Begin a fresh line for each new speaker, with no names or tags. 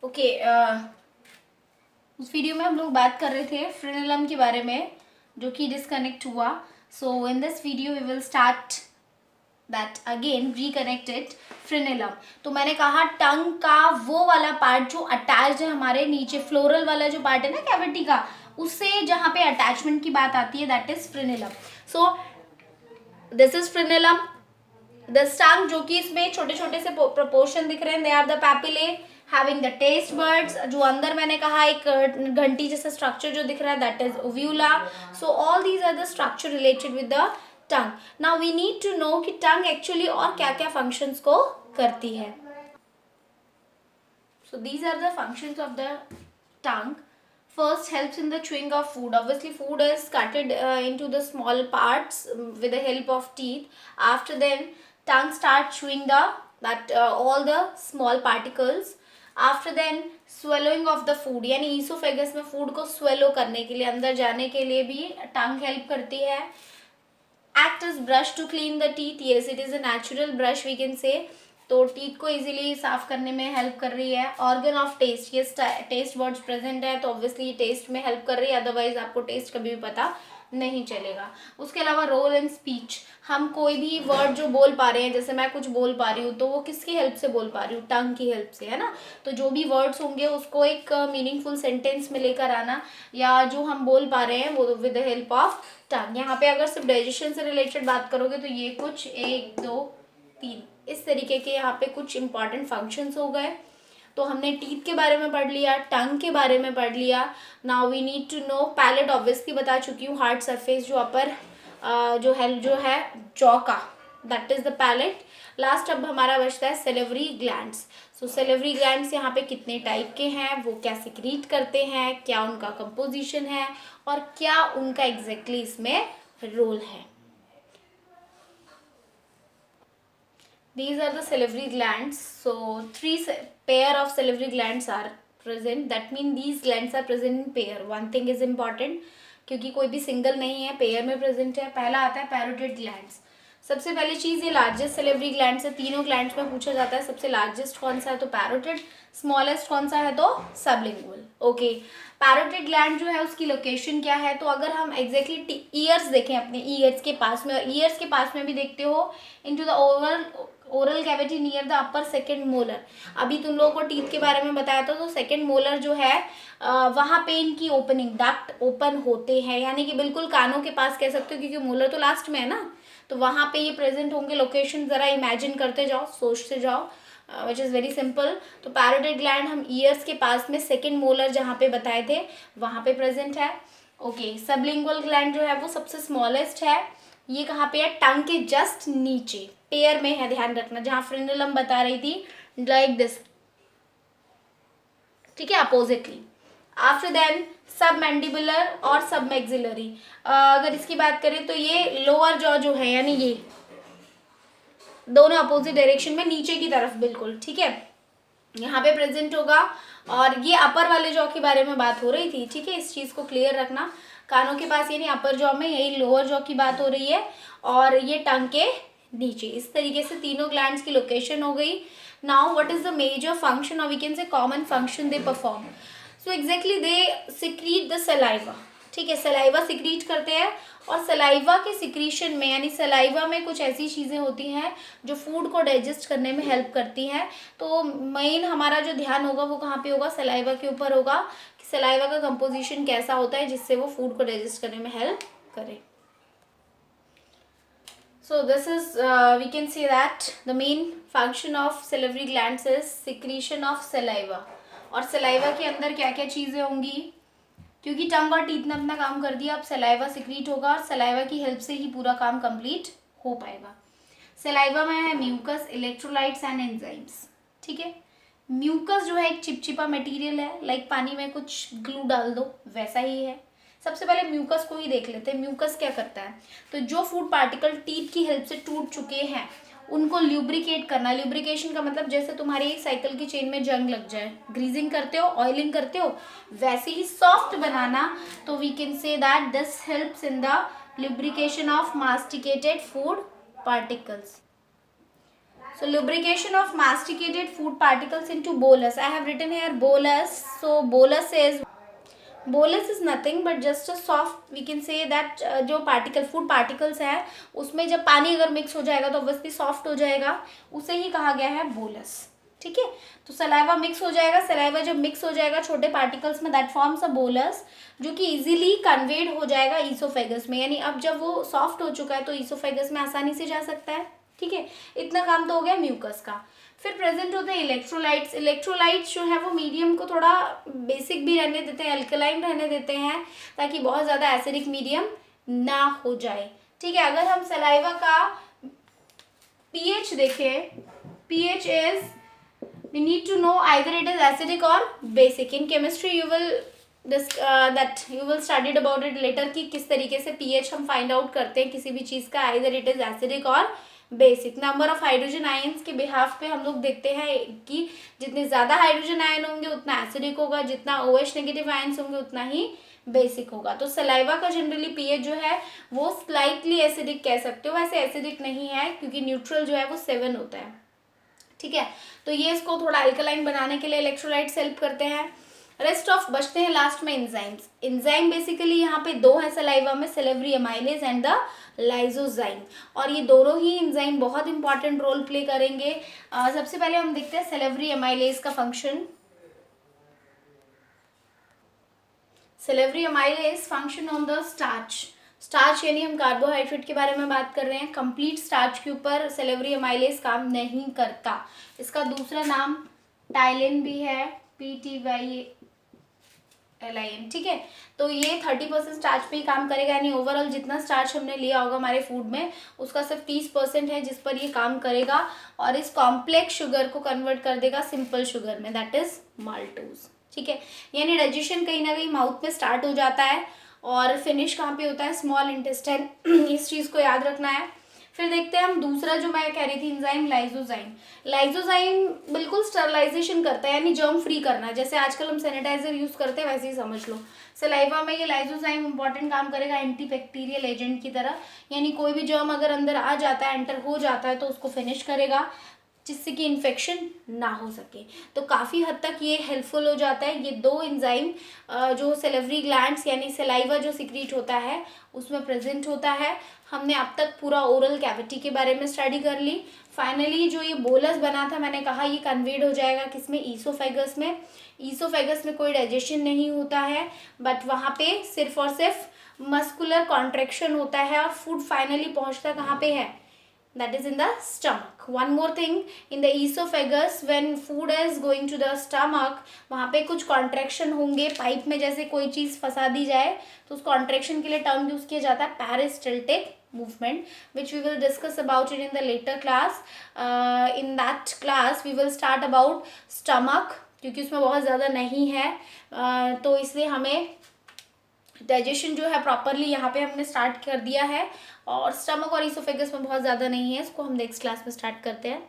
Okay, उस video में हम लोग बात कर रहे थे फ्रेनेलम के बारे में जो कि डिस्कनेक्ट हुआ. So in this video we will start that again reconnected frenulum. तो मैंने कहा टंग का वो वाला पार्ट जो अटैच्ड है हमारे नीचे, फ्लोरल वाला जो पार्ट है ना कैविटी का, उससे जहाँ पे अटैचमेंट की बात आती है that is frenulum. So this is frenulum. The tongue जो कि इसमें छोटे छोटे से प्रोपोर्शन दिख रहे हैं, they are the papillae having the taste buds. जो अंदर मैंने कहा एक घंटी जैसा स्ट्रक्चर जो दिख रहा है that is uvula. So all these are the structure related with the tongue. Now we need to know कि टंग एक्चुअली और क्या क्या फंक्शंस को करती है. So these are the functions of the tongue. First, helps in the chewing of food. Obviously food is cutted into the small parts with the help of teeth. After then tongue starts chewing all the small particles. After then swallowing of the food, यानी oesophagus में food को swallow करने के लिए, अंदर जाने के लिए भी टंग हेल्प करती है. Act as brush to clean the teeth. Yes, it is a natural brush we can say. तो टीथ को इजीली साफ करने में हेल्प कर रही है. ऑर्गन ऑफ टेस्ट, ये टेस्ट वर्ड्स प्रेजेंट है तो ऑब्वियसली टेस्ट में हेल्प कर रही है, अदरवाइज आपको टेस्ट कभी भी पता नहीं चलेगा. उसके अलावा रोल इन स्पीच, हम कोई भी वर्ड जो बोल पा रहे हैं, जैसे मैं कुछ बोल पा रही हूँ तो वो किसकी हेल्प से बोल पा रही हूँ, टंग की हेल्प से, है ना. तो जो भी वर्ड्स होंगे उसको एक मीनिंगफुल सेंटेंस में लेकर आना, या जो हम बोल पा रहे हैं वो with the help of tongue. यहाँ पे अगर सिर्फ डाइजेशन से रिलेटेड बात करोगे तो ये कुछ 1 2 3 इस तरीके के यहाँ पे कुछ इंपॉर्टेंट फंक्शंस हो गए. तो हमने टीथ के बारे में पढ़ लिया, टंग के बारे में पढ़ लिया. Now we need to know palate, obviously बता चुकी हूँ. हार्ड सरफेस जो अपर जो है जॉ का, that is the palate. Last अब हमारा बचता है salivary glands. So salivary glands यहाँ पे कितने टाइप के हैं, वो क्या सिक्रीट करते हैं, क्या उनका कंपोजिशन है और क्या उनका एग्जैक्टली इसमें रोल है. These are the salivary glands. So 3 pair of salivary glands are present. That means these glands are present in pair. One thing is important, क्योंकि कोई भी सिंगल नहीं है, पेयर में प्रेजेंट है. पहला आता है पैरोटिड ग्लैंड्स. सबसे पहली चीज़, ये लार्जेस्ट सेलेवरी ग्लैंड्स है. तीनों ग्लैंड्स में पूछा जाता है सबसे लार्जेस्ट कौन सा है तो पैरोटिड, स्मॉलेस्ट कौन सा है तो सबलिंगुअल. ओके, पैरोटिड ग्लैंड जो है उसकी लोकेशन क्या है, तो अगर हम एग्जैक्टली ईयर्स देखें, अपने ईयर्स के पास में, और ईयर्स के पास में भी देखते हो, into the oral cavity near the upper second molar. अभी तुम लोगों को टीथ के बारे में बताया था, तो सेकेंड मोलर जो है वहाँ पे इनकी ओपनिंग डक्ट ओपन होते हैं, यानी कि बिल्कुल कानों के पास कह सकते हो, क्योंकि मोलर तो लास्ट में है ना, तो वहाँ पे ये प्रेजेंट होंगे. लोकेशन ज़रा इमेजिन करते जाओ, सोचते जाओ, विच इज़ वेरी सिंपल. तो पैरोटिड ग्लैंड हम ईयर्स के पास में सेकेंड मोलर जहाँ पे बताए थे वहाँ पे प्रेजेंट है. ओके, सबलिंगुअल ग्लैंड जो है वो सबसे स्मॉलेस्ट है. ये कहाँ पे है, टंग के जस्ट नीचे, पेयर में है, ध्यान रखना. जहाँ फ्रेनेलम बता रही थी लाइक दिस, ठीक है, अपोजिटली. आफ्टर देन सब मैंडिबुलर और सब मैक्सिलरी. अगर इसकी बात करें तो ये लोअर जॉ जो है, यानी ये दोनों अपोजिट डायरेक्शन में नीचे की तरफ बिल्कुल, ठीक है, यहाँ पे प्रेजेंट होगा. और ये अपर वाले जॉ के बारे में बात हो रही थी, ठीक है, इस चीज़ को क्लियर रखना. कानों के पास यानी अपर जॉ में, यही लोअर जॉ की बात हो रही है, और ये टंग के नीचे. इस तरीके से तीनों ग्लैंड्स की लोकेशन हो गई. Now what is the major function, और we can say common function they perform. So exactly they secrete the saliva, ठीक है, सलाइवा सिक्रीट करते हैं. और सलाइवा के सिक्रीशन में, यानी सलाइवा में कुछ ऐसी चीज़ें होती हैं जो फूड को डाइजेस्ट करने में हेल्प करती हैं. तो मेन हमारा जो ध्यान होगा वो कहाँ पे होगा, सलाइवा के ऊपर होगा, कि सलाइवा का कंपोजिशन कैसा होता है जिससे वो फूड को डाइजेस्ट करने में हेल्प करे. So this is we can say that the main function of salivary glands is secretion of saliva. और सलाइवा के अंदर क्या क्या चीज़ें होंगी, क्योंकि टंग और टीथ ने अपना काम कर दिया, अब सलाइवा सिक्रीट होगा और सलाइवा की हेल्प से ही पूरा काम कंप्लीट हो पाएगा. सलाइवा में है म्यूकस, इलेक्ट्रोलाइट्स एंड एंजाइम्स, ठीक है. म्यूकस जो है एक चिपचिपा मटेरियल है, लाइक पानी में कुछ ग्लू डाल दो वैसा ही है. सबसे पहले म्यूकस को ही देख लेते हैं. म्यूकस क्या करता है, तो जो फूड पार्टिकल टीथ की हेल्प से टूट चुके हैं उनको ल्यूब्रिकेट करना. ल्यूब्रिकेशन का मतलब जैसे तुम्हारी एक साइकिल की चेन में जंग लग जाए, ग्रीजिंग करते हो, ऑयलिंग करते हो, वैसे ही सॉफ्ट बनाना. तो we can say that this helps in the lubrication of masticated food particles. So lubrication of masticated food particles into bolus. I have written here bolus. So bolus is nothing but just a soft, we can say that जो particle food particles है उसमें जब पानी अगर mix हो जाएगा तो obviously soft हो जाएगा, उसे ही कहा गया है बोलस. ठीक है, तो सलाइवा मिक्स हो जाएगा, सलाइवा जब मिक्स हो जाएगा छोटे पार्टिकल्स में, दैट फॉर्म्स अ बोलस, जो कि इजीली कन्वेड हो जाएगा ईसोफेगस में. यानी अब जब वो सॉफ्ट हो चुका है तो ईसोफेगस में आसानी से जा सकता है. ठीक है, इतना काम तो हो गया म्यूकस का. फिर प्रेजेंट होते हैं इलेक्ट्रोलाइट्स. इलेक्ट्रोलाइट्स जो है वो मीडियम को थोड़ा बेसिक भी रहने देते हैं, अल्कलाइन रहने देते हैं, ताकि बहुत ज़्यादा एसिडिक मीडियम ना हो जाए. ठीक है, अगर हम सलाइवा का पीएच देखें, pH is, we need to know either it is acidic or basic. In chemistry you will you will studied about it later कि किस तरीके से pH हम फाइंड आउट करते हैं किसी भी चीज़ का, either it is acidic or basic. Number of hydrogen ions के बिहाफ पे हम लोग देखते हैं कि जितने ज़्यादा हाइड्रोजन आयन होंगे उतना एसिडिक होगा, जितना OH नेगेटिव आयंस होंगे उतना ही बेसिक होगा. तो सलाइवा का जनरली पीएच जो है वो स्लाइटली एसिडिक कह सकते हो, वैसे एसिडिक नहीं है क्योंकि न्यूट्रल जो है वो 7 होता है. ठीक है, तो ये इसको थोड़ा अल्कलाइन बनाने के लिए इलेक्ट्रोलाइट्स हेल्प करते हैं. रेस्ट ऑफ बचते हैं लास्ट में एंजाइम्स. एंजाइम बेसिकली यहाँ पे दो है सलाइवा में, salivary amylase and the lysozyme, और ये दोनों ही एंजाइम बहुत इंपॉर्टेंट रोल प्ले करेंगे. सबसे पहले हम देखते हैं सेलेवरी एमाइलेज का function. Salivary amylase function on the starch. Starch यानी हम कार्बोहाइड्रेट के बारे में बात कर रहे हैं. कंप्लीट स्टार्च के ऊपर सेलेवरी एमाइलेज काम नहीं करता. इसका दूसरा नाम टाइलिन भी है, PTYLIN. ठीक है, तो ये 30% स्टार्च पे ही काम करेगा. यानी ओवरऑल जितना स्टार्च हमने लिया होगा हमारे फूड में उसका सिर्फ 30% है जिस पर ये काम करेगा, और इस कॉम्प्लेक्स शुगर को कन्वर्ट कर देगा सिंपल शुगर में, दैट इज माल्टोज. ठीक है, यानी डाइजेशन कहीं ना कहीं माउथ में स्टार्ट हो जाता है और फिनिश कहाँ पे होता है, स्मॉल इंटेस्टाइन. इस चीज़ को याद रखना है. फिर देखते हैं हम दूसरा जो मैं कह रही थी एंजाइम, लाइजोजाइम. लाइजोजाइम बिल्कुल स्टरलाइजेशन करता है, यानी जर्म फ्री करना. जैसे आजकल हम सैनिटाइजर यूज़ करते हैं वैसे ही समझ लो. सलाइवा में ये लाइजोजाइम इंपॉर्टेंट काम करेगा एंटी बैक्टीरियल एजेंट की तरह. यानी कोई भी जर्म अगर अंदर आ जाता है, एंटर हो जाता है, तो उसको फिनिश करेगा जिससे कि इन्फेक्शन ना हो सके. तो काफ़ी हद तक ये हेल्पफुल हो जाता है. ये दो एंजाइम जो सेलेवरी ग्लैंड्स यानी सलाइवा जो सिक्रीट होता है उसमें प्रेजेंट होता है. हमने अब तक पूरा ओरल कैविटी के बारे में स्टडी कर ली. फाइनली जो ये बोलस बना था मैंने कहा ये कन्वेड हो जाएगा किसमें, ईसोफेगस में. ईसोफेगस में कोई डाइजेशन नहीं होता है, बट वहाँ पे सिर्फ और सिर्फ मस्कुलर कॉन्ट्रैक्शन होता है और फूड फाइनली पहुँचता कहाँ पे है, that is in the stomach. One more thing, in the esophagus when food is going to the stomach, वहाँ पे कुछ कॉन्ट्रैक्शन होंगे पाइप में, जैसे कोई चीज़ फंसा दी जाए तो उस कॉन्ट्रैक्शन के लिए टर्म यूज़ किया जाता है peristaltic movement, which we will discuss about it in the later class. In that class we will start about stomach क्योंकि उसमें बहुत ज़्यादा नहीं है, तो इसलिए हमें डाइजेशन जो है प्रॉपरली यहाँ पे हमने स्टार्ट कर दिया है, और स्टमक और ईसोफेगस में बहुत ज़्यादा नहीं है, इसको हम नेक्स्ट क्लास में स्टार्ट करते हैं.